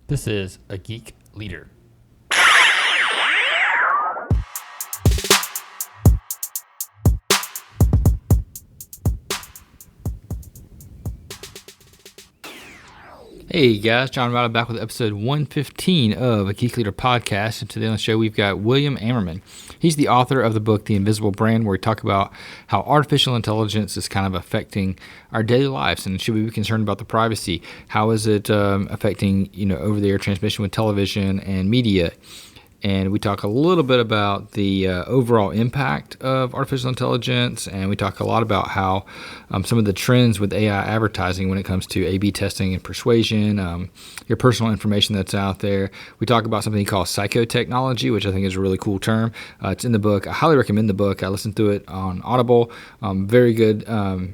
This is A Geek Leader. Hey guys, John Ryder back with episode 115 of A Geek Leader podcast. And today on the show we've got William Ammerman. He's the author of the book The Invisible Brand, where we talk about how artificial intelligence is kind of affecting our daily lives, and should we be concerned about the privacy? How is it affecting over-the-air transmission with television and media? And we talk a little bit about the overall impact of artificial intelligence, and we talk a lot about how some of the trends with AI advertising when it comes to A/B testing and persuasion, your personal information that's out there. We talk about something he calls psychotechnology, which I think is a really cool term. It's in the book. I highly recommend the book. I listened to it on Audible. Very good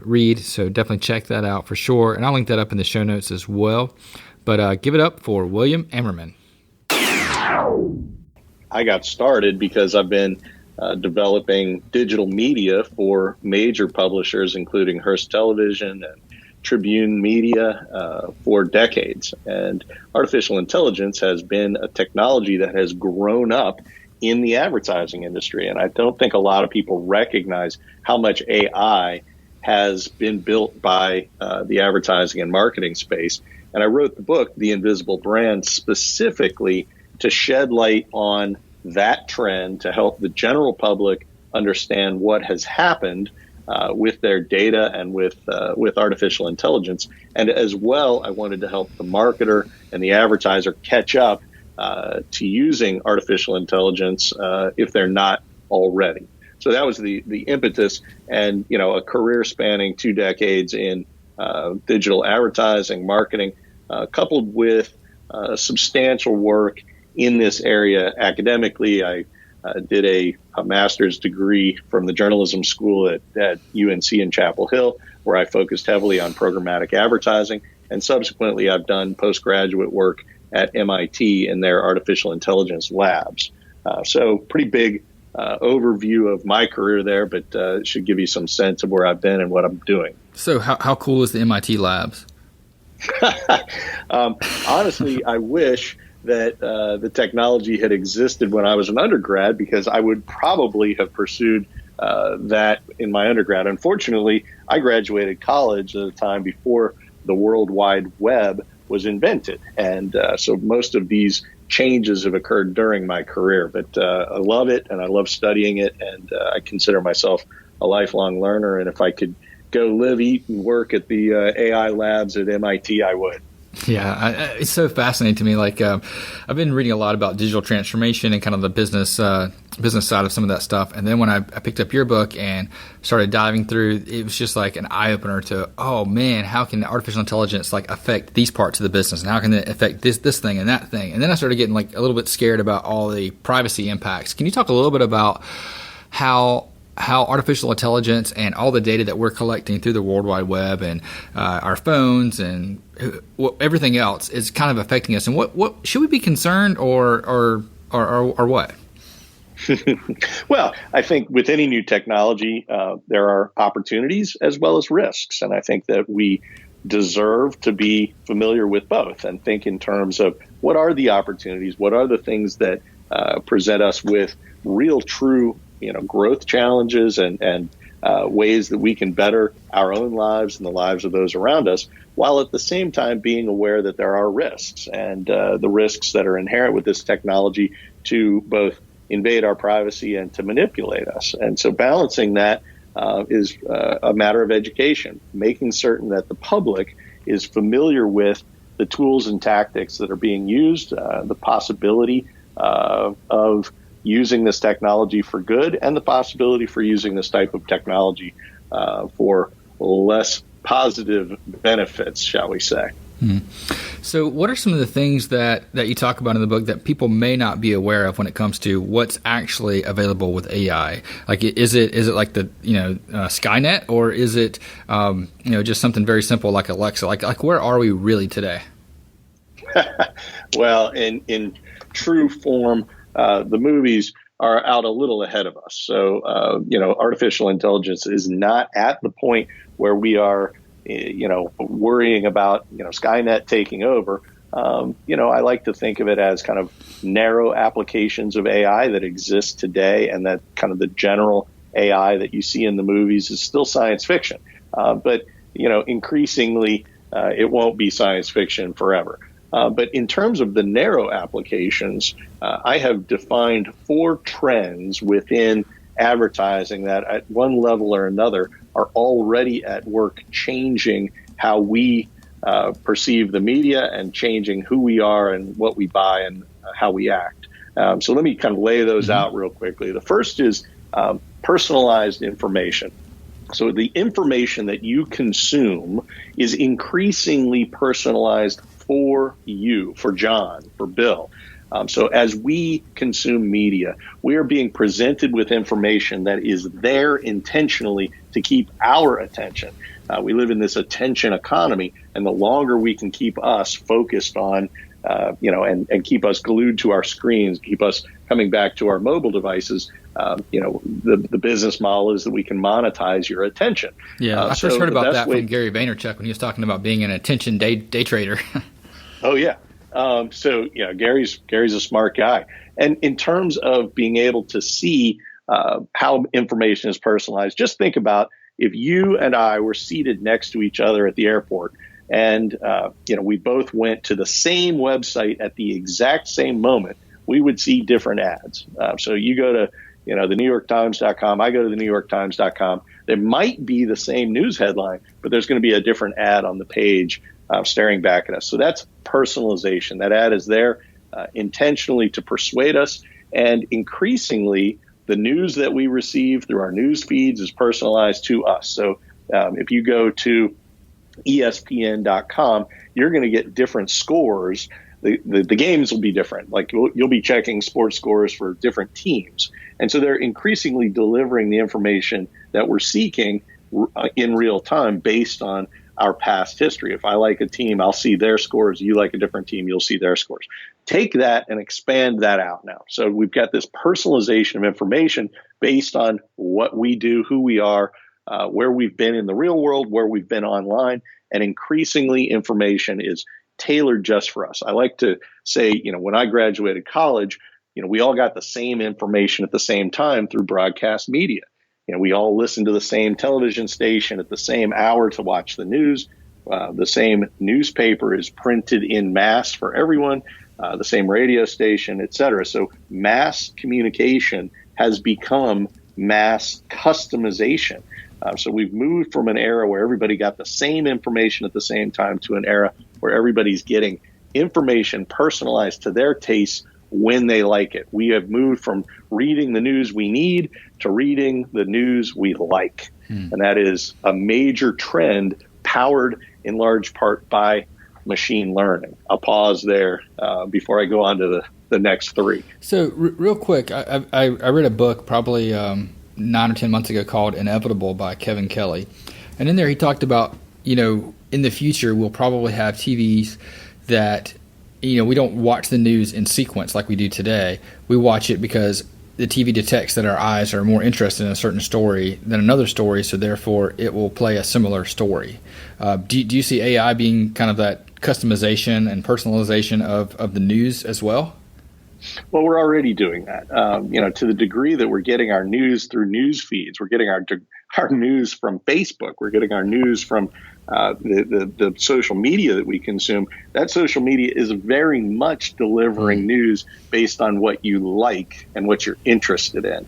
read, so definitely check that out for sure. And I'll link that up in the show notes as well. But give it up for William Ammerman. I got started because I've been developing digital media for major publishers, including Hearst Television and Tribune Media, for decades. And artificial intelligence has been a technology that has grown up in the advertising industry. And I don't think a lot of people recognize how much AI has been built by the advertising and marketing space. And I wrote the book, The Invisible Brand, specifically to shed light on that trend, to help the general public understand what has happened with their data and with artificial intelligence. And as well, I wanted to help the marketer and the advertiser catch up to using artificial intelligence if they're not already. So that was the impetus, and a career spanning 2 decades in digital advertising, marketing, coupled with substantial work in this area academically. I did a master's degree from the journalism school at UNC in Chapel Hill, where I focused heavily on programmatic advertising. And subsequently, I've done postgraduate work at MIT in their artificial intelligence labs. So pretty big overview of my career there, but it should give you some sense of where I've been and what I'm doing. So how cool is the MIT labs? Honestly, I wish that the technology had existed when I was an undergrad, because I would probably have pursued that in my undergrad. Unfortunately, I graduated college at a time before the World Wide Web was invented. And so most of these changes have occurred during my career. But I love it, and I love studying it, and I consider myself a lifelong learner. And if I could go live, eat, and work at the AI labs at MIT, I would. Yeah, it's so fascinating to me. I've been reading a lot about digital transformation and kind of the business side of some of that stuff. And then when I picked up your book and started diving through, it was just like an eye opener to, oh man, how can artificial intelligence affect these parts of the business, and how can it affect this thing and that thing? And then I started getting a little bit scared about all the privacy impacts. Can you talk a little bit about how artificial intelligence and all the data that we're collecting through the World Wide Web and our phones and everything else is kind of affecting us? And what should we be concerned or what? Well, I think with any new technology, there are opportunities as well as risks. And I think that we deserve to be familiar with both and think in terms of what are the opportunities, what are the things that present us with real, true growth challenges and ways that we can better our own lives and the lives of those around us, while at the same time being aware that there are risks, and the risks that are inherent with this technology to both invade our privacy and to manipulate us. And so balancing that is a matter of education, making certain that the public is familiar with the tools and tactics that are being used, the possibility of using this technology for good, and the possibility for using this type of technology for less positive benefits, shall we say. So what are some of the things that you talk about in the book that people may not be aware of when it comes to what's actually available with AI? Is it like the Skynet, or is it just something very simple like Alexa? Like where are we really today? Well, in true form, the movies are out a little ahead of us. So, artificial intelligence is not at the point where we are, worrying about, Skynet taking over. I like to think of it as kind of narrow applications of AI that exist today, and that kind of the general AI that you see in the movies is still science fiction. But increasingly, it won't be science fiction forever. But in terms of the narrow applications, I have defined 4 trends within advertising that at one level or another are already at work changing how we perceive the media and changing who we are and what we buy and how we act. So let me kind of lay those out real quickly. The first is personalized information. So the information that you consume is increasingly personalized for you, for John, for Bill. So as we consume media, we are being presented with information that is there intentionally to keep our attention. We live in this attention economy, and the longer we can keep us focused on, and keep us glued to our screens, keep us coming back to our mobile devices, the business model is that we can monetize your attention. Yeah, I first heard about that from Gary Vaynerchuk when he was talking about being an attention day trader. Oh, yeah. Gary's a smart guy. And in terms of being able to see how information is personalized, just think about if you and I were seated next to each other at the airport and, we both went to the same website at the exact same moment, we would see different ads. So you go to, the NewYorkTimes.com, I go to the NewYorkTimes.com. There might be the same news headline, but there's going to be a different ad on the page staring back at us. So that's personalization. That ad is there intentionally to persuade us. And increasingly, the news that we receive through our news feeds is personalized to us. So if you go to ESPN.com, you're going to get different scores. The games will be different. Like you'll be checking sports scores for different teams. And so they're increasingly delivering the information that we're seeking in real time based on our past history. If I like a team, I'll see their scores. You like a different team, you'll see their scores. Take that and expand that out now. So we've got this personalization of information based on what we do, who we are, where we've been in the real world, where we've been online, and increasingly information is tailored just for us. I like to say, when I graduated college, we all got the same information at the same time through broadcast media. We all listen to the same television station at the same hour to watch the news. The same newspaper is printed in mass for everyone, the same radio station, et cetera. So mass communication has become mass customization. So we've moved from an era where everybody got the same information at the same time to an era where everybody's getting information personalized to their tastes when they like it. We have moved from reading the news we need to reading the news we like. And that is a major trend powered in large part by machine learning. I'll pause there before I go on to the next 3. So real quick, I read a book probably 9 or 10 months ago called Inevitable by Kevin Kelly. And in there he talked about, in the future we'll probably have TVs that we don't watch the news in sequence like we do today. We watch it because the TV detects that our eyes are more interested in a certain story than another story, so therefore it will play a similar story. Do you see AI being kind of that customization and personalization of the news as well? Well, we're already doing that. To the degree that we're getting our news through news feeds, we're getting our news from Facebook, we're getting our news from the social media that we consume. That social media is very much delivering news based on what you like and what you're interested in.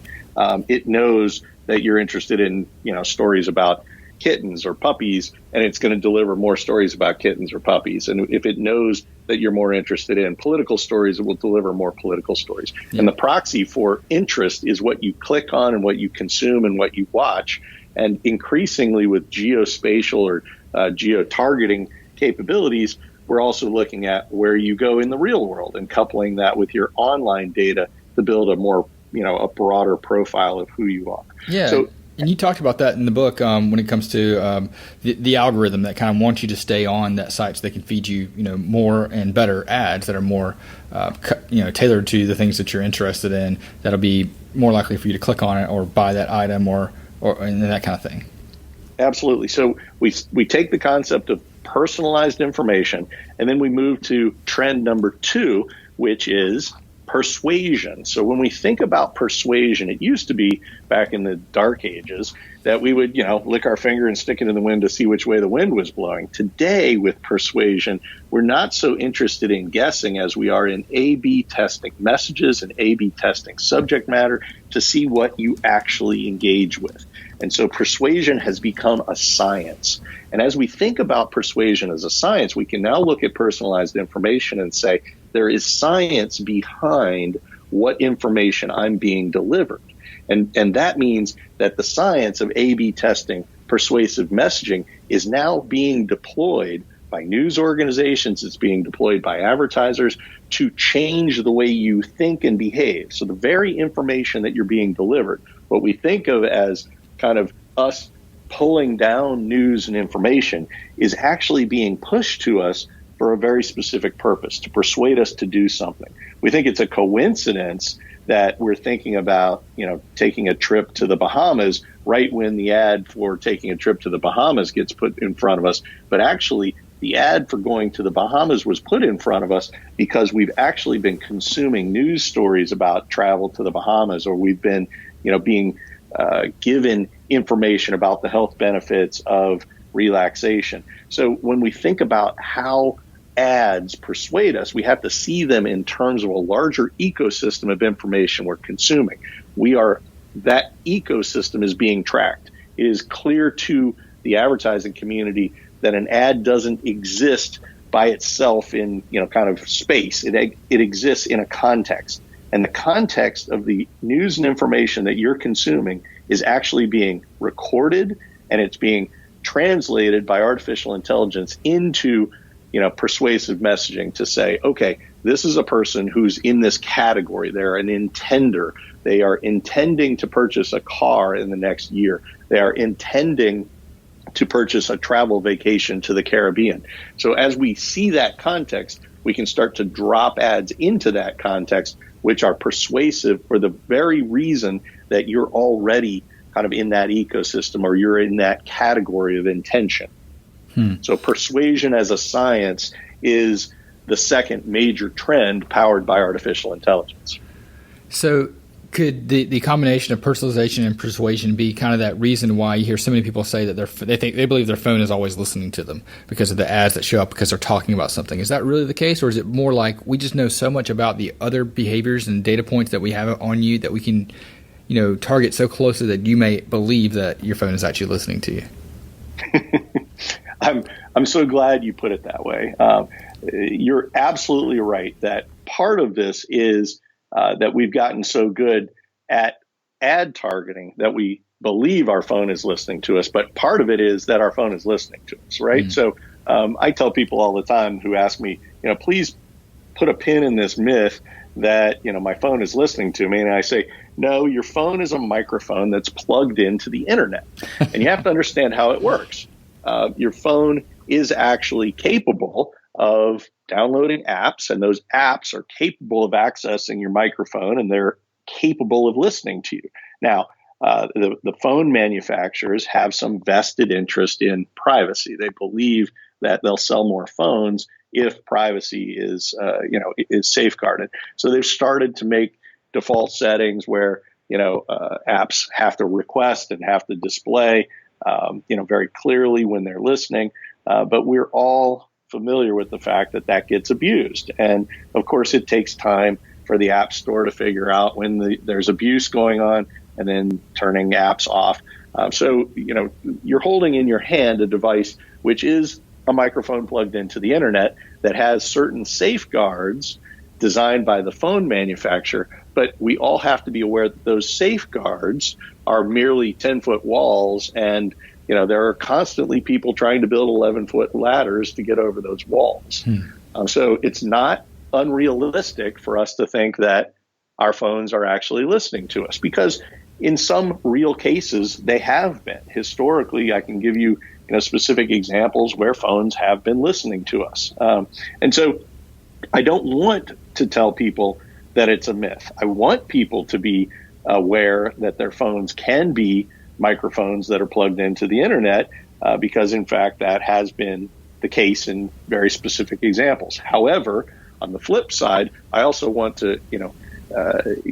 It knows that you're interested in, stories about kittens or puppies, and it's going to deliver more stories about kittens or puppies. And if it knows that you're more interested in political stories, it will deliver more political stories. Yeah. And the proxy for interest is what you click on and what you consume and what you watch. And increasingly with geospatial or geo-targeting capabilities, we're also looking at where you go in the real world and coupling that with your online data to build a more, a broader profile of who you are. Yeah. So, and you talked about that in the book when it comes to the algorithm that kind of wants you to stay on that site so they can feed you, more and better ads that are more, tailored to the things that you're interested in. That'll be more likely for you to click on it or buy that item or and that kind of thing. Absolutely. So we take the concept of personalized information. And then we move to trend number 2, which is persuasion. So when we think about persuasion, it used to be back in the dark ages that we would, lick our finger and stick it in the wind to see which way the wind was blowing. Today with persuasion, we're not so interested in guessing as we are in A/B testing messages and A/B testing subject matter to see what you actually engage with. And so persuasion has become a science. And as we think about persuasion as a science, we can now look at personalized information and say, there is science behind what information I'm being delivered. And that means that the science of A/B testing persuasive messaging is now being deployed by news organizations. It's being deployed by advertisers to change the way you think and behave. So the very information that you're being delivered, what we think of as kind of us pulling down news and information, is actually being pushed to us for a very specific purpose, to persuade us to do something. We think it's a coincidence that we're thinking about, taking a trip to the Bahamas right when the ad for taking a trip to the Bahamas gets put in front of us. But actually, the ad for going to the Bahamas was put in front of us because we've actually been consuming news stories about travel to the Bahamas, or we've been, being given information about the health benefits of relaxation. So when we think about how ads persuade us, we have to see them in terms of a larger ecosystem of information we're consuming. That ecosystem is being tracked. It is clear to the advertising community that an ad doesn't exist by itself in, kind of space. It exists in a context. And the context of the news and information that you're consuming is actually being recorded, and it's being translated by artificial intelligence into persuasive messaging to say, okay, this is a person who's in this category. They're an intender. They are intending to purchase a car in the next year. They are intending to purchase a travel vacation to the Caribbean. So as we see that context, we can start to drop ads into that context, which are persuasive for the very reason that you're already kind of in that ecosystem, or you're in that category of intention. So persuasion as a science is the second major trend powered by artificial intelligence. So could the combination of personalization and persuasion be kind of that reason why you hear so many people say that they believe their phone is always listening to them because of the ads that show up because they're talking about something? Is that really the case, or is it more like we just know so much about the other behaviors and data points that we have on you that we can, target so closely that you may believe that your phone is actually listening to you? I'm so glad you put it that way. You're absolutely right that part of this is that we've gotten so good at ad targeting that we believe our phone is listening to us, but part of it is that our phone is listening to us, right? So I tell people all the time who ask me, please put a pin in this myth that, my phone is listening to me. And I say, no, your phone is a microphone that's plugged into the internet. And you have to understand how it works. Your phone is actually capable of downloading apps, and those apps are capable of accessing your microphone, and they're capable of listening to you. Now, the phone manufacturers have some vested interest in privacy. They believe that they'll sell more phones if privacy is safeguarded. So they've started to make default settings where apps have to request and have to display very clearly when they're listening. But we're all familiar with the fact that gets abused. And of course, it takes time for the App Store to figure out when there's abuse going on and then turning apps off. So you're holding in your hand a device which is a microphone plugged into the internet that has certain safeguards designed by the phone manufacturer. But we all have to be aware that those safeguards are merely 10-foot walls, and there are constantly people trying to build 11-foot ladders to get over those walls. So it's not unrealistic for us to think that our phones are actually listening to us, because in some real cases they have been. Historically, I can give you specific examples where phones have been listening to us. And so I don't want to tell people that it's a myth. I want people to be aware that their phones can be microphones that are plugged into the internet, because in fact that has been the case in very specific examples. However, on the flip side, I also want to,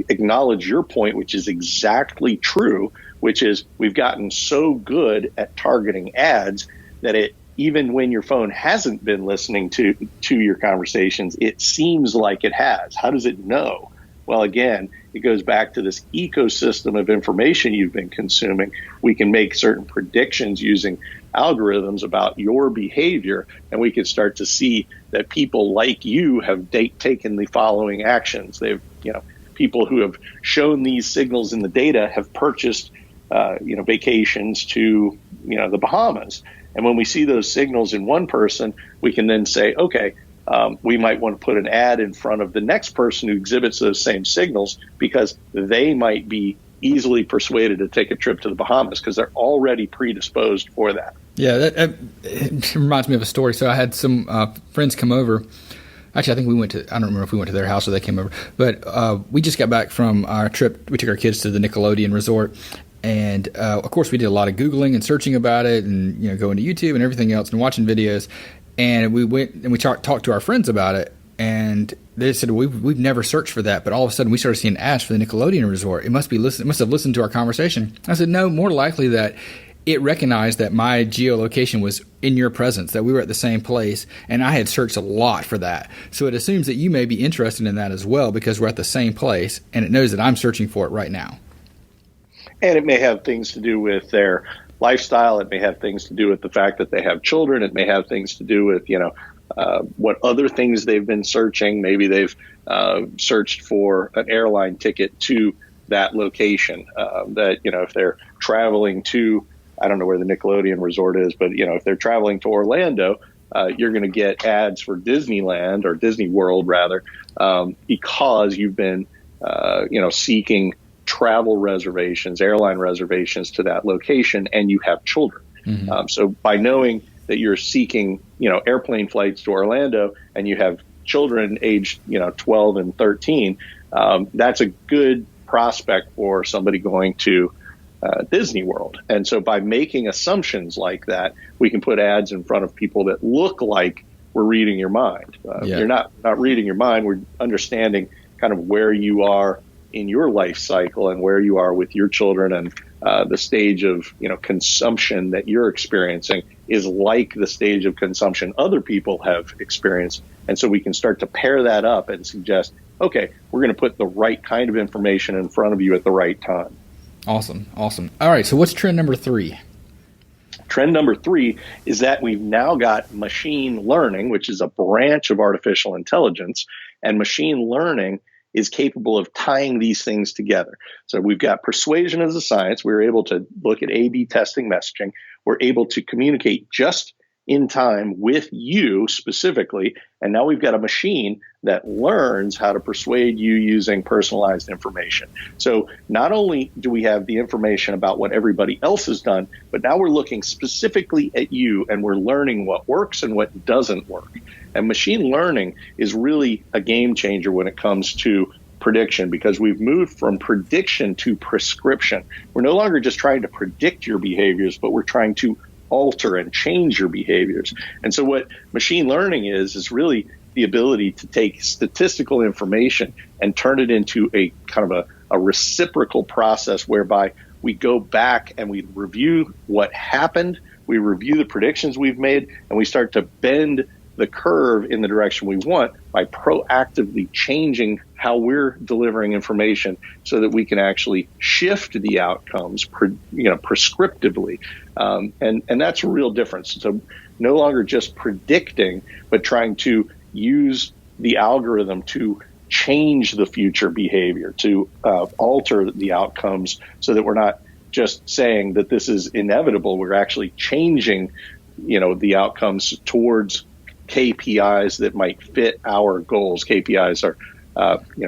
acknowledge your point, which is exactly true, which is we've gotten so good at targeting ads that even when your phone hasn't been listening to your conversations, it seems like it has. How does it know? Well, again, it goes back to this ecosystem of information you've been consuming. We can make certain predictions using algorithms about your behavior, and we can start to see that people like you have taken the following actions. People who have shown these signals in the data have purchased, vacations to, the Bahamas. And when we see those signals in one person, we can then say, okay, we might want to put an ad in front of the next person who exhibits those same signals, because they might be easily persuaded to take a trip to the Bahamas because they're already predisposed for that. Yeah, it reminds me of a story. So I had some friends come over. Actually, I think I don't remember if we went to their house or they came over, but we just got back from our trip. We took our kids to the Nickelodeon resort. And, of course, we did a lot of Googling and searching about it and, going to YouTube and everything else and watching videos. And we went and we talked to our friends about it. And they said, we've never searched for that. But all of a sudden we started seeing ads for the Nickelodeon resort. It must have listened to our conversation. I said, no, more likely that it recognized that my geolocation was in your presence, that we were at the same place. And I had searched a lot for that. So it assumes that you may be interested in that as well because we're at the same place. And it knows that I'm searching for it right now. And it may have things to do with their lifestyle. It may have things to do with the fact that they have children. It may have things to do with, what other things they've been searching. Maybe they've searched for an airline ticket to that location. If they're traveling to, I don't know where the Nickelodeon resort is, but, if they're traveling to Orlando, you're going to get ads for Disneyland or Disney World, rather, because you've been, seeking travel reservations, airline reservations to that location, and you have children. Mm-hmm. So by knowing that you're seeking, airplane flights to Orlando and you have children aged, 12 and 13, that's a good prospect for somebody going to Disney World. And so by making assumptions like that, we can put ads in front of people that look like we're reading your mind. You're not reading your mind. We're understanding kind of where you are in your life cycle and where you are with your children, and the stage of consumption that you're experiencing is like the stage of consumption other people have experienced. And so we can start to pair that up and suggest, okay, we're going to put the right kind of information in front of you at the right time. Awesome. All right, so what's trend number 3? Trend number 3 is that we've now got machine learning, which is a branch of artificial intelligence, and machine learning is capable of tying these things together. So we've got persuasion as a science. We're able to look at A/B testing messaging. We're able to communicate just in time with you specifically. And now we've got a machine that learns how to persuade you using personalized information. So not only do we have the information about what everybody else has done, but now we're looking specifically at you and we're learning what works and what doesn't work. And machine learning is really a game changer when it comes to prediction, because we've moved from prediction to prescription. We're no longer just trying to predict your behaviors, but we're trying to alter and change your behaviors. And so what machine learning is really the ability to take statistical information and turn it into a kind of a reciprocal process whereby we go back and we review what happened, we review the predictions we've made, and we start to bend the curve in the direction we want by proactively changing how we're delivering information so that we can actually shift the outcomes, prescriptively. And that's a real difference. So no longer just predicting, but trying to use the algorithm to change the future behavior, to alter the outcomes so that we're not just saying that this is inevitable. We're actually changing, the outcomes towards KPIs that might fit our goals. KPIs are,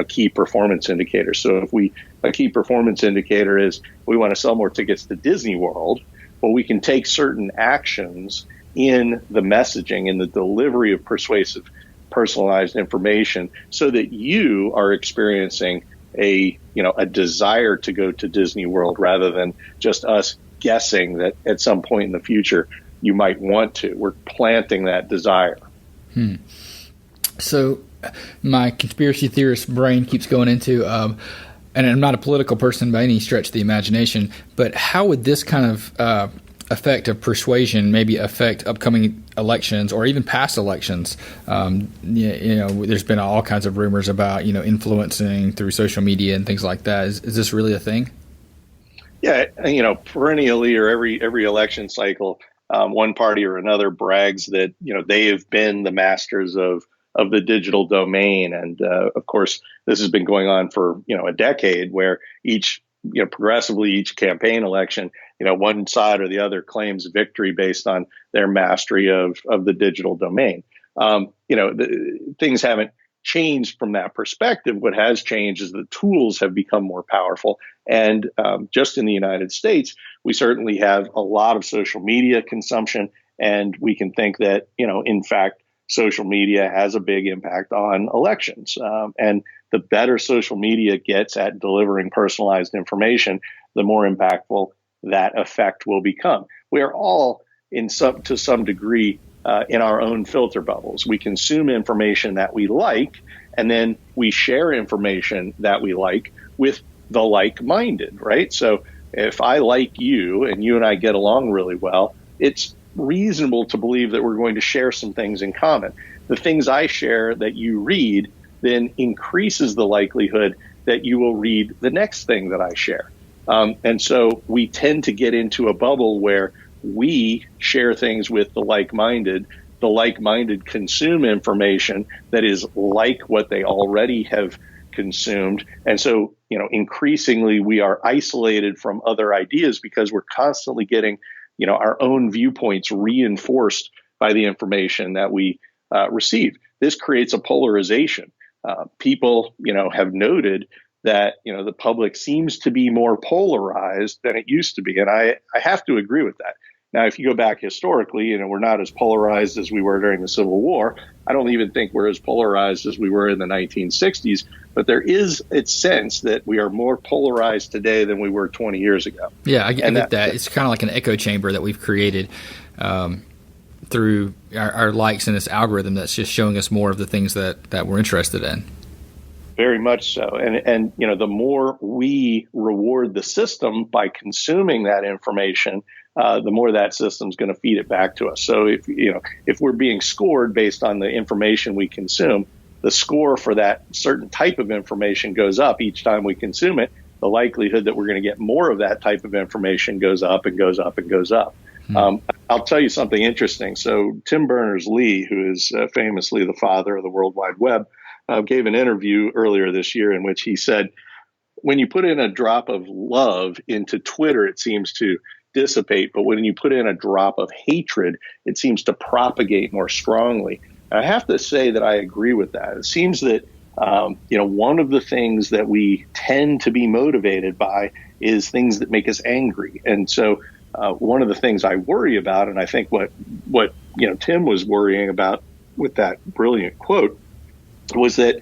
key performance indicators. So if a key performance indicator is we want to sell more tickets to Disney World, well, we can take certain actions in the messaging, in the delivery of persuasive, personalized information so that you are experiencing a desire to go to Disney World rather than just us guessing that at some point in the future you might want to. We're planting that desire. So my conspiracy theorist brain keeps going into, and I'm not a political person by any stretch of the imagination, but how would this kind of effect of persuasion maybe affect upcoming elections or even past elections? There's been all kinds of rumors about, influencing through social media and things like that. Is this really a thing? Yeah, perennially, or every election cycle, one party or another brags that they have been the masters of the digital domain, and of course, this has been going on for a decade, where progressively each campaign election, one side or the other claims victory based on their mastery of the digital domain. Things haven't changed from that perspective. What has changed is the tools have become more powerful. And just in the United States, we certainly have a lot of social media consumption. And we can think that, in fact, social media has a big impact on elections. And the better social media gets at delivering personalized information, the more impactful that effect will become. We are all, to some degree, in our own filter bubbles. We consume information that we like, and then we share information that we like with the like-minded, right? So if I like you and you and I get along really well, it's reasonable to believe that we're going to share some things in common. The things I share that you read then increases the likelihood that you will read the next thing that I share. And so we tend to get into a bubble where we share things with the like-minded consume information that is like what they already have consumed. And so, increasingly we are isolated from other ideas because we're constantly getting, our own viewpoints reinforced by the information that we receive. This creates a polarization. People, have noted that, the public seems to be more polarized than it used to be. And I have to agree with that. Now, if you go back historically, we're not as polarized as we were during the Civil War. I don't even think we're as polarized as we were in the 1960s. But there is a sense that we are more polarized today than we were 20 years ago. Yeah, I get that. It's kind of like an echo chamber that we've created through our likes in this algorithm that's just showing us more of the things that we're interested in. Very much so. And the more we reward the system by consuming that information, the more that system's going to feed it back to us. So if we're being scored based on the information we consume, the score for that certain type of information goes up each time we consume it. The likelihood that we're going to get more of that type of information goes up and goes up and goes up. I'll tell you something interesting. So Tim Berners-Lee, who is famously the father of the World Wide Web, gave an interview earlier this year in which he said, when you put in a drop of love into Twitter, it seems to dissipate. But when you put in a drop of hatred, it seems to propagate more strongly. And I have to say that I agree with that. It seems that, one of the things that we tend to be motivated by is things that make us angry. And so one of the things I worry about, and I think what Tim was worrying about with that brilliant quote, was that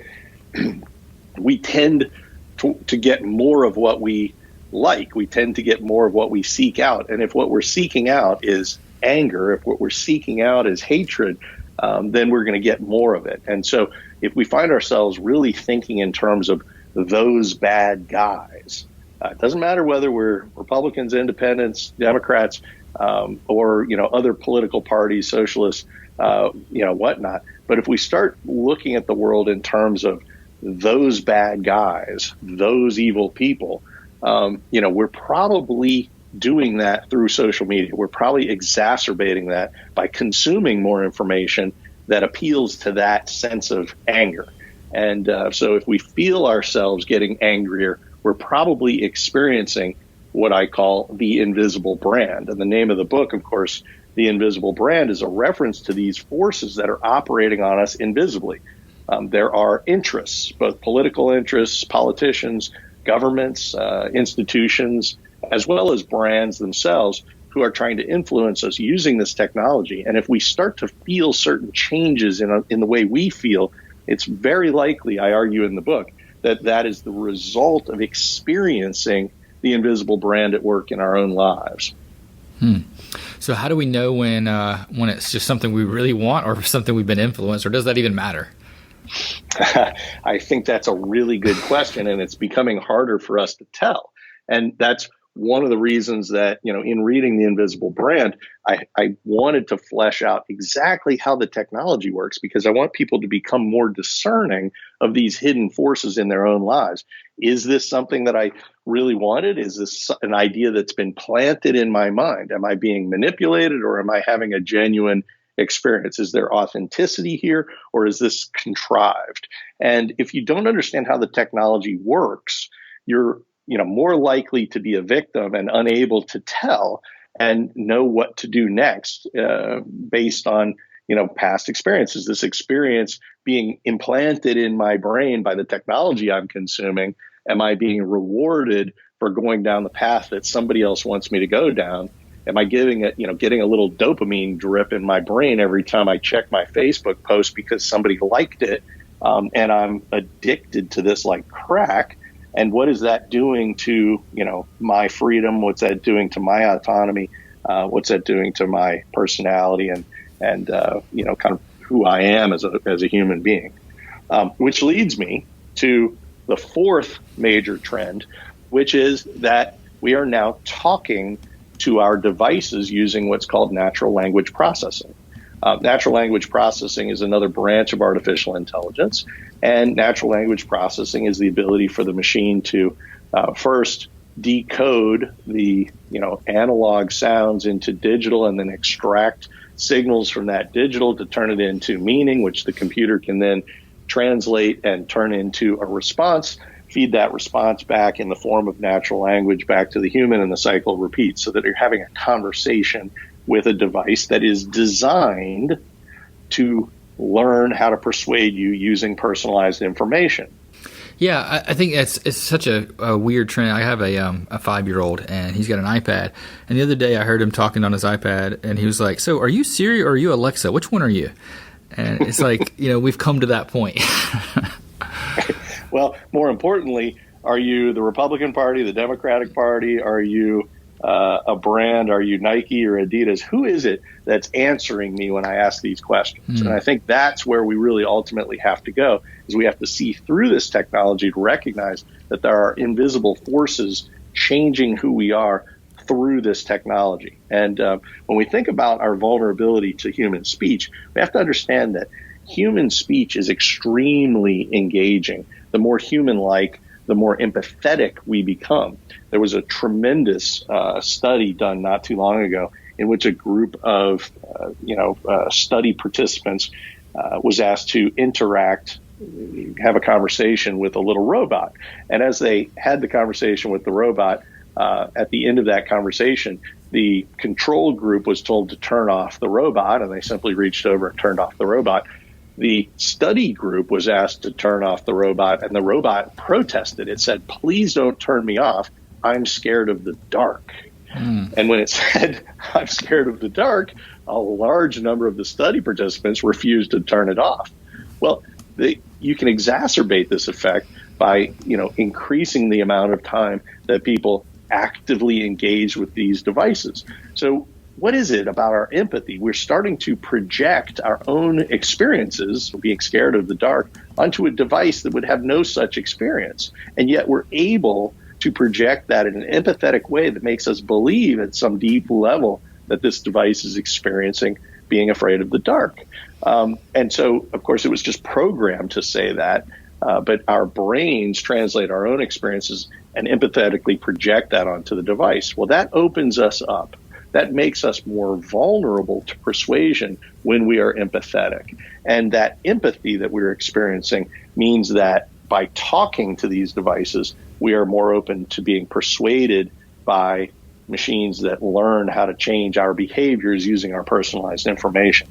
we tend to get more of what we like. We tend to get more of what we seek out. And if what we're seeking out is anger, if what we're seeking out is hatred, then we're going to get more of it. And so if we find ourselves really thinking in terms of those bad guys, it doesn't matter whether we're Republicans, independents, Democrats, or other political parties, socialists, whatnot. But if we start looking at the world in terms of those bad guys, those evil people, we're probably doing that through social media. We're probably exacerbating that by consuming more information that appeals to that sense of anger. And so if we feel ourselves getting angrier, we're probably experiencing what I call the invisible brand. And the name of the book, of course, The Invisible Brand, is a reference to these forces that are operating on us invisibly. There are interests, both political interests, politicians, governments, institutions, as well as brands themselves, who are trying to influence us using this technology. And if we start to feel certain changes in the way we feel, it's very likely, I argue in the book, that is the result of experiencing the invisible brand at work in our own lives. So how do we know when it's just something we really want or something we've been influenced, or does that even matter? I think that's a really good question, and it's becoming harder for us to tell. And that's one of the reasons that, in reading The Invisible Brand, I wanted to flesh out exactly how the technology works, because I want people to become more discerning of these hidden forces in their own lives. Is this something that I really wanted? Is this an idea that's been planted in my mind? Am I being manipulated, or am I having a genuine experience? Is there authenticity here, or is this contrived? And if you don't understand how the technology works, you're more likely to be a victim and unable to tell and know what to do next, based on past experiences. This experience being implanted in my brain by the technology I'm consuming. Am I being rewarded for going down the path that somebody else wants me to go down? Am I getting a little dopamine drip in my brain every time I check my Facebook post because somebody liked it, and I'm addicted to this like crack? And what is that doing to my freedom? What's that doing to my autonomy? What's that doing to my personality and kind of who I am as a human being? Which leads me to the fourth major trend, which is that we are now talking to our devices using what's called natural language processing. Natural language processing is another branch of artificial intelligence, and natural language processing is the ability for the machine to first decode the analog sounds into digital, and then extract signals from that digital to turn it into meaning, which the computer can then translate and turn into a response, feed that response back in the form of natural language back to the human, and the cycle repeats, so that you're having a conversation with a device that is designed to learn how to persuade you using personalized information. Yeah, I think it's such a weird trend. I have a 5-year-old, and he's got an iPad. And the other day I heard him talking on his iPad, and he was like, "So are you Siri or are you Alexa? Which one are you?" And it's like, we've come to that point. Well, more importantly, are you the Republican Party, the Democratic Party? Are you a brand? Are you Nike or Adidas? Who is it that's answering me when I ask these questions? And I think that's where we really ultimately have to go, is we have to see through this technology to recognize that there are invisible forces changing who we are through this technology. And when we think about our vulnerability to human speech, we have to understand that human speech is extremely engaging. The more human-like, the more empathetic we become. There was a tremendous study done not too long ago in which a group of study participants was asked to interact, have a conversation with a little robot. And as they had the conversation with the robot, at the end of that conversation, the control group was told to turn off the robot, and they simply reached over and turned off the robot. The study group was asked to turn off the robot, and the robot protested. It said, "Please don't turn me off. I'm scared of the dark." And when it said, "I'm scared of the dark," a large number of the study participants refused to turn it off. Well, you can exacerbate this effect by, increasing the amount of time that people actively engage with these devices. So what is it about our empathy? We're starting to project our own experiences, being scared of the dark, onto a device that would have no such experience. And yet we're able to project that in an empathetic way that makes us believe at some deep level that this device is experiencing being afraid of the dark. And so, of course, it was just programmed to say that. But our brains translate our own experiences and empathetically project that onto the device. Well, that opens us up. That makes us more vulnerable to persuasion when we are empathetic. And that empathy that we're experiencing means that by talking to these devices, we are more open to being persuaded by machines that learn how to change our behaviors using our personalized information.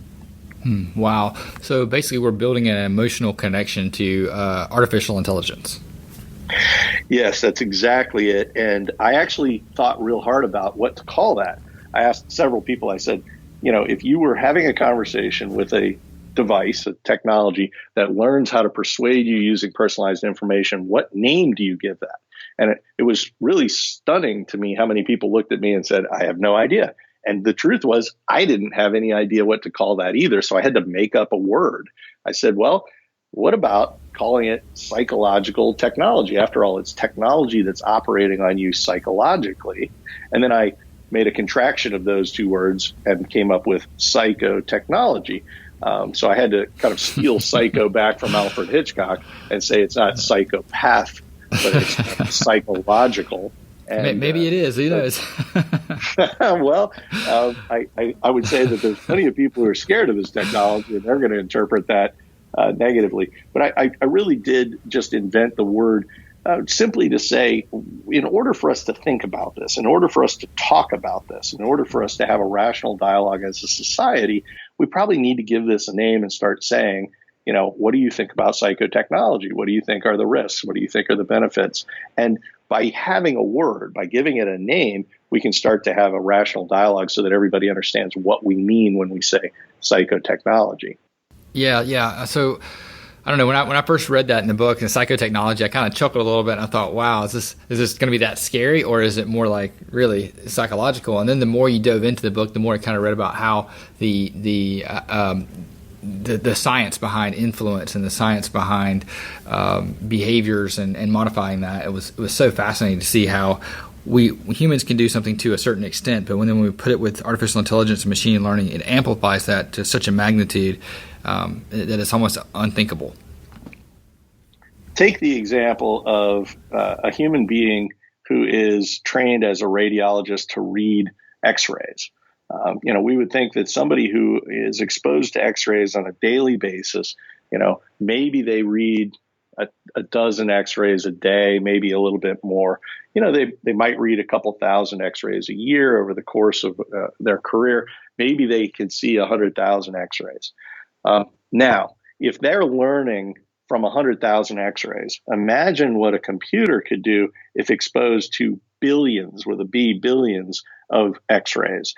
Wow. So basically we're building an emotional connection to artificial intelligence. Yes, that's exactly it. And I actually thought real hard about what to call that. I asked several people, I said, if you were having a conversation with a device, a technology that learns how to persuade you using personalized information, what name do you give that? And it was really stunning to me how many people looked at me and said, I have no idea. And the truth was, I didn't have any idea what to call that either. So I had to make up a word. I said, well, what about calling it psychological technology? After all, it's technology that's operating on you psychologically. And then I made a contraction of those two words and came up with psychotechnology. So I had to kind of steal psycho back from Alfred Hitchcock and say it's not psychopath, but it's psychological. And, maybe it is. Who knows? Well, I would say that there's plenty of people who are scared of this technology, and they're going to interpret that negatively. But I really did just invent the word simply to say, in order for us to think about this, in order for us to talk about this, in order for us to have a rational dialogue as a society, we probably need to give this a name and start saying, what do you think about psychotechnology? What do you think are the risks? What do you think are the benefits? And by having a word, by giving it a name, we can start to have a rational dialogue so that everybody understands what we mean when we say psychotechnology. Yeah. So I don't know, when I first read that in the book, in psychotechnology, I kind of chuckled a little bit and I thought, wow, is this going to be that scary, or is it more like really psychological? And then the more you dove into the book, the more I kind of read about how the science behind influence and the science behind behaviors and modifying that. It was so fascinating to see how we humans can do something to a certain extent, but when we put it with artificial intelligence and machine learning, it amplifies that to such a magnitude that it's almost unthinkable. Take the example of a human being who is trained as a radiologist to read X-rays. We would think that somebody who is exposed to X-rays on a daily basis, maybe they read a dozen X-rays a day, maybe a little bit more. They might read a couple thousand X-rays a year over the course of their career. Maybe they can see 100,000 X-rays. Now, if they're learning from 100,000 X-rays, imagine what a computer could do if exposed to billions, with a B, billions of X-rays.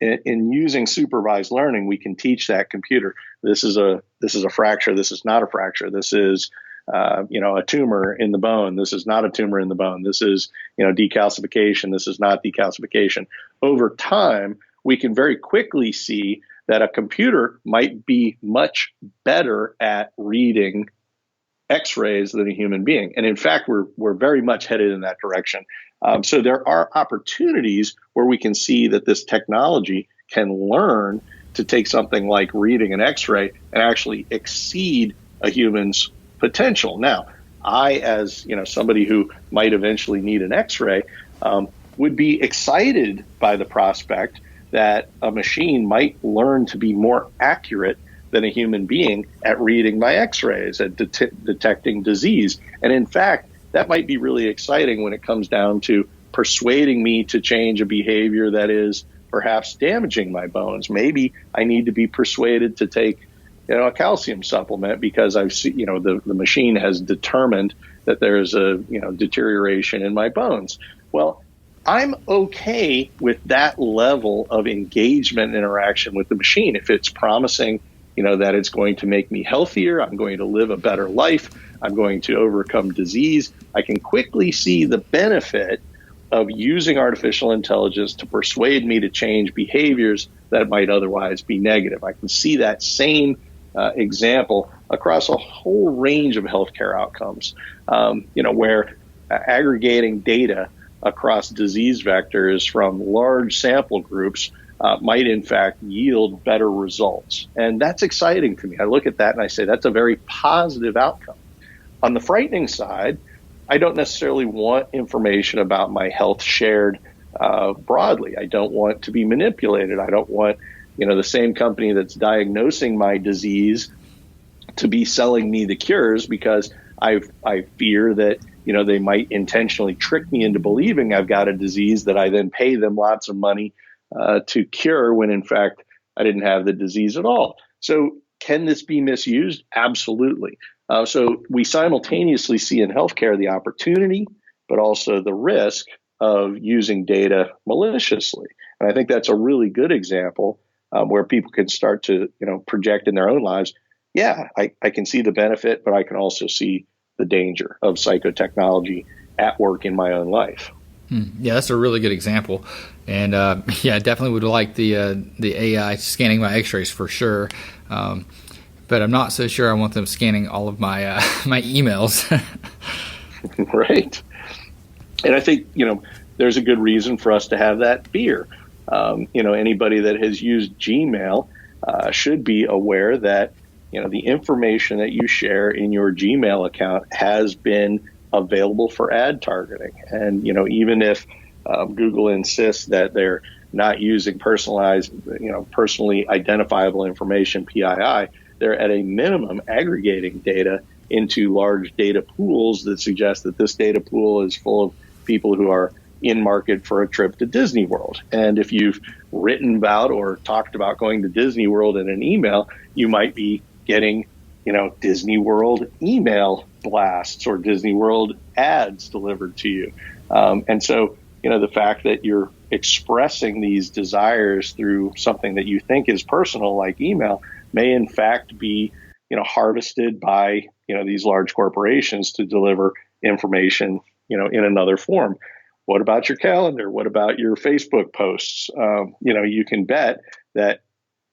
In using supervised learning, we can teach that computer, this is a fracture, this is not a fracture, this is a tumor in the bone, this is not a tumor in the bone, this is decalcification, this is not decalcification. Over time, we can very quickly see that a computer might be much better at reading X-rays than a human being. And in fact, we're very much headed in that direction. So there are opportunities where we can see that this technology can learn to take something like reading an X-ray and actually exceed a human's potential. Now, I, as somebody who might eventually need an X-ray, would be excited by the prospect that a machine might learn to be more accurate than a human being at reading my X-rays, at detecting disease. And in fact, that might be really exciting when it comes down to persuading me to change a behavior that is perhaps damaging my bones. Maybe I need to be persuaded to take a calcium supplement because I've seen, the machine has determined that there's a deterioration in my bones. Well, I'm okay with that level of engagement and interaction with the machine. If it's promising, that it's going to make me healthier, I'm going to live a better life, I'm going to overcome disease, I can quickly see the benefit of using artificial intelligence to persuade me to change behaviors that might otherwise be negative. I can see that same example across a whole range of healthcare outcomes, where aggregating data across disease vectors from large sample groups might in fact yield better results. And that's exciting to me. I look at that and I say that's a very positive outcome. On the frightening side, I don't necessarily want information about my health shared broadly. I don't want to be manipulated. I don't want the same company that's diagnosing my disease to be selling me the cures, because I fear that they might intentionally trick me into believing I've got a disease that I then pay them lots of money to cure, when in fact I didn't have the disease at all. So can this be misused? Absolutely. So we simultaneously see in healthcare the opportunity, but also the risk of using data maliciously. And I think that's a really good example where people can start to project in their own lives. Yeah, I can see the benefit, but I can also see the danger of psychotechnology at work in my own life. Yeah, that's a really good example, and yeah, I definitely would like the AI scanning my X-rays for sure. But I'm not so sure I want them scanning all of my my emails. Right. And I think, there's a good reason for us to have that fear. Anybody that has used Gmail should be aware that, the information that you share in your Gmail account has been available for ad targeting. And, even if Google insists that they're not using personalized, personally identifiable information, PII, they're at a minimum aggregating data into large data pools that suggest that this data pool is full of people who are in market for a trip to Disney World. And if you've written about or talked about going to Disney World in an email, you might be getting, Disney World email blasts or Disney World ads delivered to you. And so, the fact that you're expressing these desires through something that you think is personal, like email, may in fact be, harvested by, these large corporations to deliver information, in another form. What about your calendar? What about your Facebook posts? You can bet that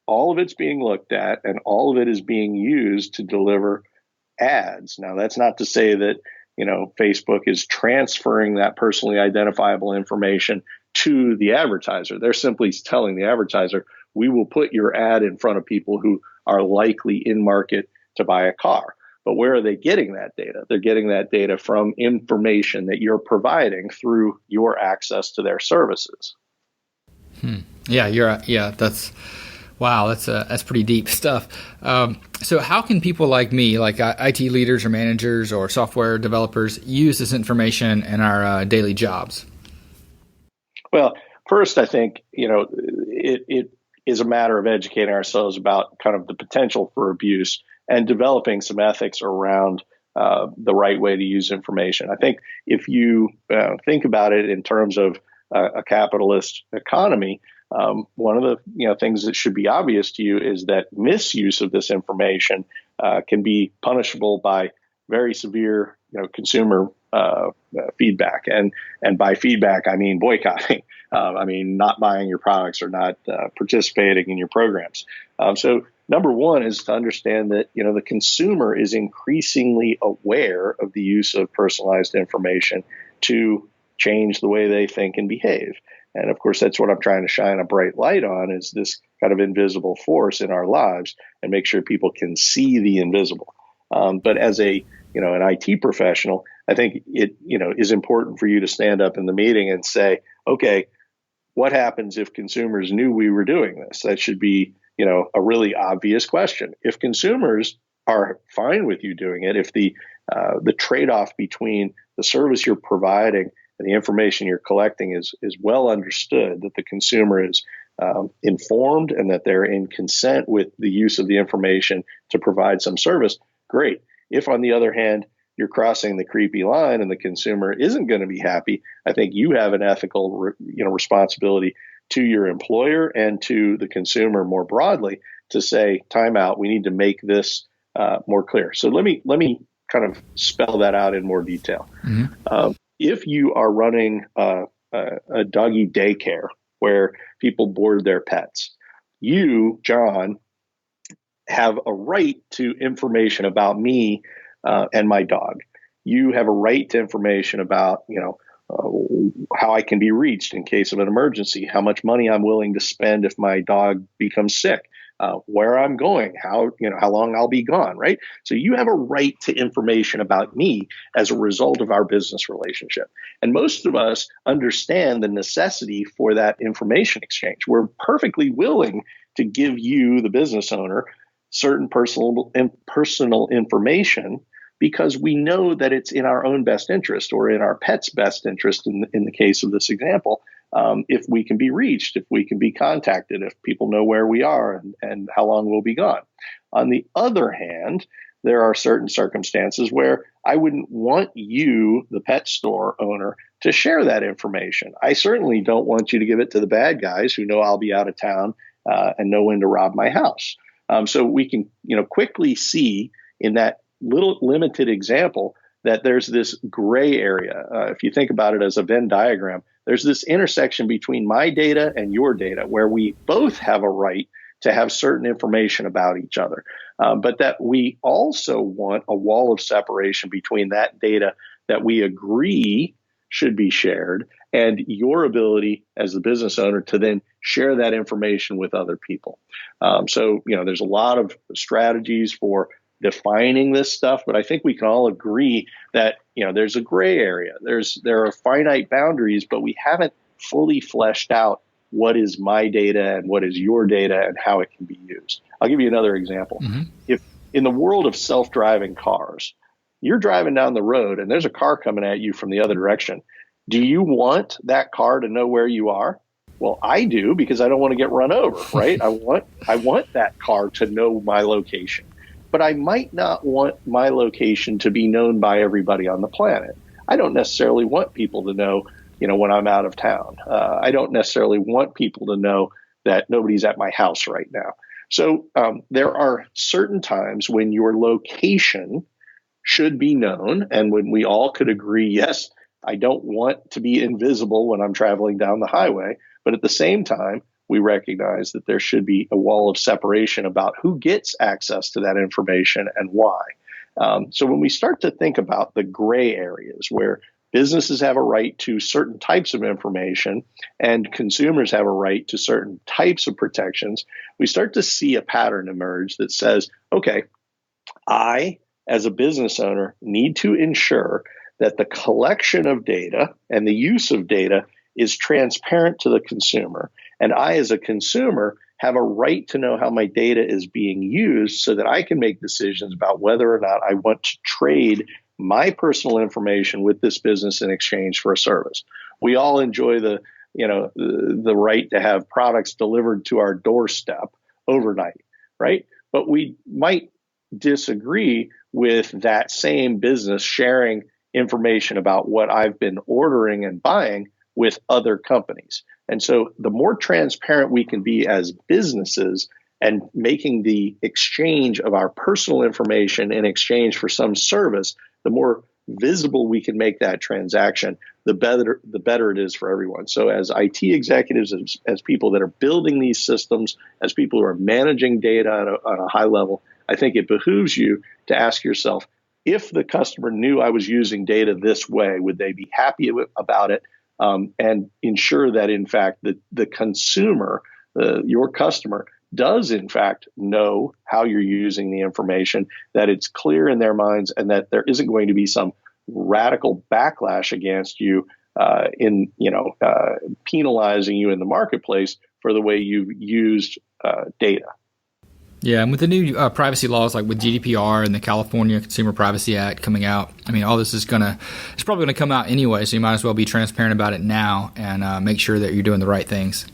all of it's being looked at and all of it is being used to deliver ads. Now, that's not to say that, Facebook is transferring that personally identifiable information to the advertiser. They're simply telling the advertiser, we will put your ad in front of people who are likely in market to buy a car. But where are they getting that data? They're getting that data from information that you're providing through your access to their services. Yeah, that's wow. That's pretty deep stuff. So how can people like me, like IT leaders or managers or software developers, use this information in our daily jobs? Well, first, I think, it is a matter of educating ourselves about kind of the potential for abuse and developing some ethics around the right way to use information. I think if you think about it in terms of a capitalist economy, one of the things that should be obvious to you is that misuse of this information can be punishable by very severe, consumer feedback, and by feedback I mean boycotting. I mean not buying your products or not participating in your programs. So number one is to understand that the consumer is increasingly aware of the use of personalized information to change the way they think and behave. And of course, that's what I'm trying to shine a bright light on, is this kind of invisible force in our lives and make sure people can see the invisible. But as an IT professional, I think it is important for you to stand up in the meeting and say, okay, what happens if consumers knew we were doing this? That should be a really obvious question. If consumers are fine with you doing it, if the trade-off between the service you're providing and the information you're collecting is well understood, that the consumer is informed and that they're in consent with the use of the information to provide some service, great. If, on the other hand, you're crossing the creepy line and the consumer isn't going to be happy, I think you have an ethical responsibility to your employer and to the consumer more broadly to say, time out, we need to make this more clear. So let me kind of spell that out in more detail. Mm-hmm. If you are running a doggy daycare where people board their pets, you, John, have a right to information about me and my dog. You have a right to information about, how I can be reached in case of an emergency, how much money I'm willing to spend if my dog becomes sick, where I'm going, how long I'll be gone, right? So you have a right to information about me as a result of our business relationship. And most of us understand the necessity for that information exchange. We're perfectly willing to give you, the business owner, certain personal information because we know that it's in our own best interest or in our pet's best interest in the case of this example, if we can be reached, if we can be contacted, if people know where we are and how long we'll be gone. On the other hand, there are certain circumstances where I wouldn't want you, the pet store owner, to share that information. I certainly don't want you to give it to the bad guys who know I'll be out of town and know when to rob my house. So we can, quickly see in that little limited example that there's this gray area. If you think about it as a Venn diagram, there's this intersection between my data and your data where we both have a right to have certain information about each other, but that we also want a wall of separation between that data that we agree should be shared and your ability as the business owner to then share that information with other people. So, there's a lot of strategies for defining this stuff, but I think we can all agree that, there's a gray area. There are finite boundaries, but we haven't fully fleshed out what is my data and what is your data and how it can be used. I'll give you another example. Mm-hmm. If in the world of self-driving cars, you're driving down the road and there's a car coming at you from the other direction, do you want that car to know where you are? Well, I do, because I don't want to get run over, right? I want that car to know my location, but I might not want my location to be known by everybody on the planet. I don't necessarily want people to know, when I'm out of town. I don't necessarily want people to know that nobody's at my house right now. So there are certain times when your location should be known, and when we all could agree, yes, I don't want to be invisible when I'm traveling down the highway, but at the same time, we recognize that there should be a wall of separation about who gets access to that information and why. So when we start to think about the gray areas where businesses have a right to certain types of information and consumers have a right to certain types of protections, we start to see a pattern emerge that says, okay, I, as a business owner, need to ensure that the collection of data and the use of data is transparent to the consumer. And I, as a consumer, have a right to know how my data is being used so that I can make decisions about whether or not I want to trade my personal information with this business in exchange for a service. We all enjoy the right to have products delivered to our doorstep overnight, right? But we might disagree with that same business sharing information about what I've been ordering and buying with other companies. And so the more transparent we can be as businesses and making the exchange of our personal information in exchange for some service, the more visible we can make that transaction, the better it is for everyone. So as IT executives, as people that are building these systems, as people who are managing data on a high level, I think it behooves you to ask yourself, if the customer knew I was using data this way, would they be happy about it? And ensure that, in fact, the consumer, your customer, does, in fact, know how you're using the information, that it's clear in their minds, and that there isn't going to be some radical backlash against you penalizing you in the marketplace for the way you've used data. Yeah, and with the new privacy laws, like with GDPR and the California Consumer Privacy Act coming out, I mean, all this it's probably going to come out anyway, so you might as well be transparent about it now and make sure that you're doing the right things.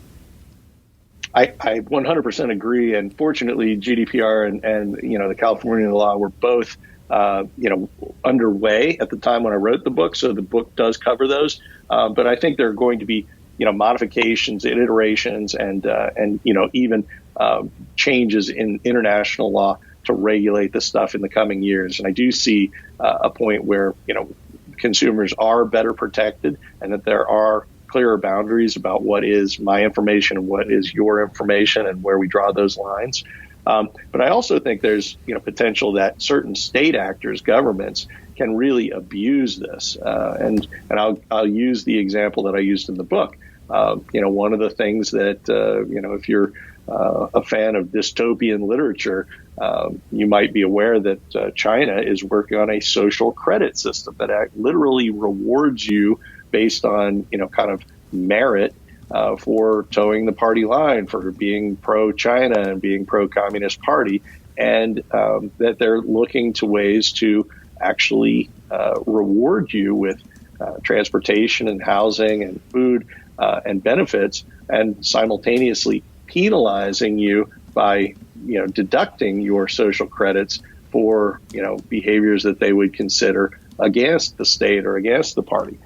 I 100% agree, and fortunately, GDPR and the California law were both underway at the time when I wrote the book, so the book does cover those. But I think there are going to be modifications, iterations, and even changes in international law to regulate this stuff in the coming years. And I do see a point where consumers are better protected, and that there are clearer boundaries about what is my information and what is your information, and where we draw those lines. But I also think there's potential that certain state actors, governments, can really abuse this. And I'll use the example that I used in the book. One of the things that if you're a fan of dystopian literature, you might be aware that China is working on a social credit system that literally rewards you based on kind of merit for towing the party line, for being pro-China and being pro-Communist Party, and that they're looking to ways to actually reward you with transportation and housing and food and benefits, and simultaneously penalizing you by deducting your social credits for behaviors that they would consider against the state or against the party.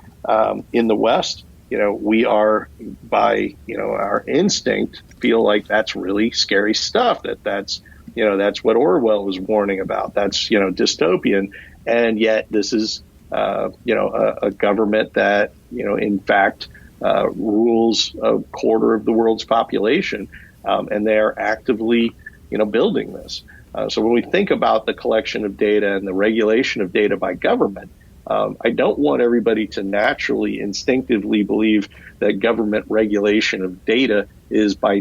In the West, we are, by our instinct, feel like that's really scary stuff. That's what Orwell was warning about. That's dystopian, and yet this is a government that, in fact, rules a quarter of the world's population, and they are actively, building this. So when we think about the collection of data and the regulation of data by government, I don't want everybody to naturally, instinctively believe that government regulation of data is by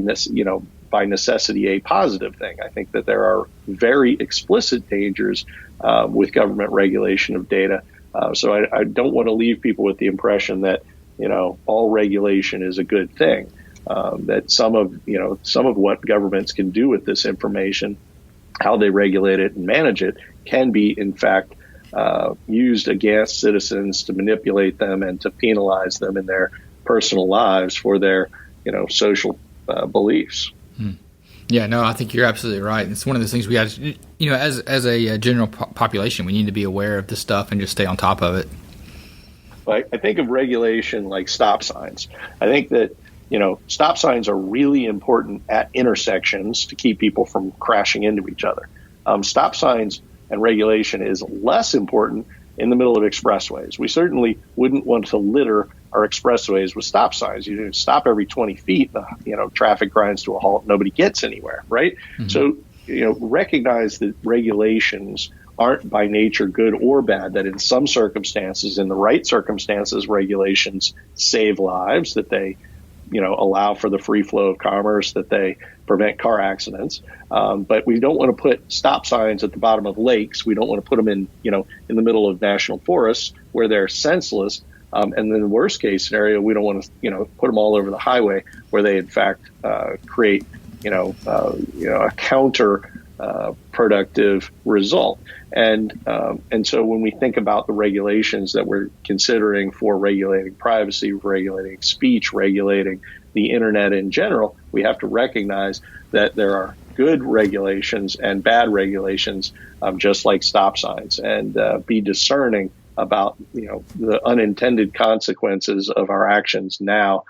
necessity a positive thing. I think that there are very explicit dangers with government regulation of data. So I don't want to leave people with the impression that all regulation is a good thing. That some of what governments can do with this information, how they regulate it and manage it, can be in fact used against citizens to manipulate them and to penalize them in their personal lives for their social beliefs. Yeah, no, I think you're absolutely right. It's one of those things we got to, as a general population, we need to be aware of this stuff and just stay on top of it. I think of regulation like stop signs. I think that, stop signs are really important at intersections to keep people from crashing into each other. Stop signs and regulation is less important in the middle of expressways. We certainly wouldn't want to litter our expressways with stop signs. You stop every 20 feet, traffic grinds to a halt, nobody gets anywhere, right? Mm-hmm. So, recognize that regulations aren't by nature good or bad, that in some circumstances, in the right circumstances, regulations save lives, that they allow for the free flow of commerce, that they prevent car accidents. But we don't want to put stop signs at the bottom of lakes. We don't want to put them in the middle of national forests where they're senseless. And then the worst case scenario, we don't want to, put them all over the highway where they in fact create, a counter productive result. And so when we think about the regulations that we're considering for regulating privacy, regulating speech, regulating the internet in general, we have to recognize that there are good regulations and bad regulations, just like stop signs, and be discerning about the unintended consequences of our actions now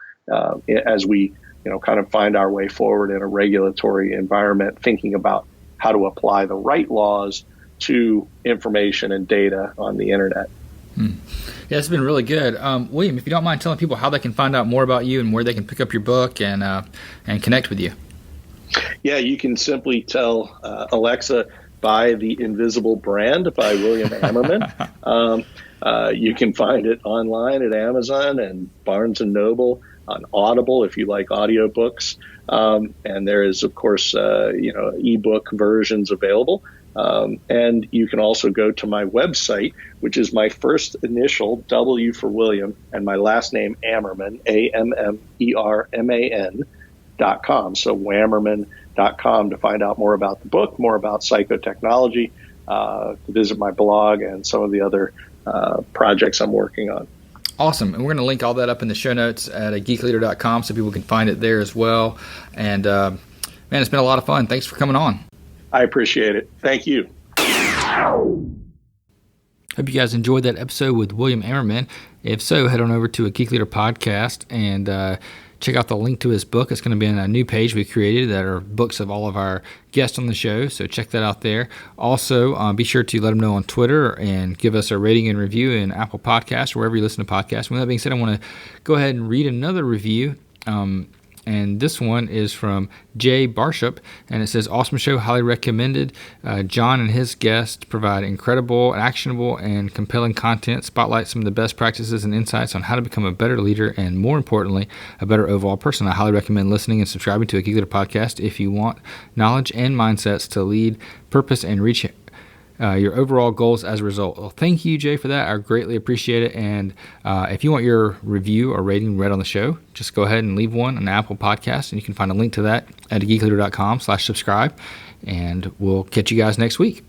as we kind of find our way forward in a regulatory environment, thinking about how to apply the right laws to information and data on the internet. Yeah, it's been really good. William, if you don't mind telling people how they can find out more about you and where they can pick up your book and connect with you. Yeah, you can simply tell Alexa, buy The Invisible Brand by William Ammerman. You can find it online at Amazon and Barnes & Noble, on Audible if you like audiobooks. And there is, of course, ebook versions available. And you can also go to my website, which is my first initial, W for William, and my last name, Ammerman, AMMERMAN.com. So Wammerman.com to find out more about the book, more about psychotechnology, to visit my blog and some of the other projects I'm working on. Awesome. And we're going to link all that up in the show notes at geekleader.com so people can find it there as well. And, man, it's been a lot of fun. Thanks for coming on. I appreciate it. Thank you. Hope you guys enjoyed that episode with William Ammerman. If so, head on over to a Geek Leader podcast and check out the link to his book. It's going to be on a new page we created that are books of all of our guests on the show, so check that out there. Also, be sure to let him know on Twitter and give us a rating and review in Apple Podcasts or wherever you listen to podcasts. With that being said, I want to go ahead and read another review. And this one is from Jay Barshop, and it says, awesome show, highly recommended. John and his guests provide incredible, actionable, and compelling content, spotlight some of the best practices and insights on how to become a better leader and, more importantly, a better overall person. I highly recommend listening and subscribing to a Geek Leader podcast if you want knowledge and mindsets to lead, purpose, and reach your overall goals as a result. Well, thank you, Jay, for that. I greatly appreciate it. And if you want your review or rating read on the show, just go ahead and leave one on Apple Podcasts, and you can find a link to that at geekleader.com/subscribe. And we'll catch you guys next week.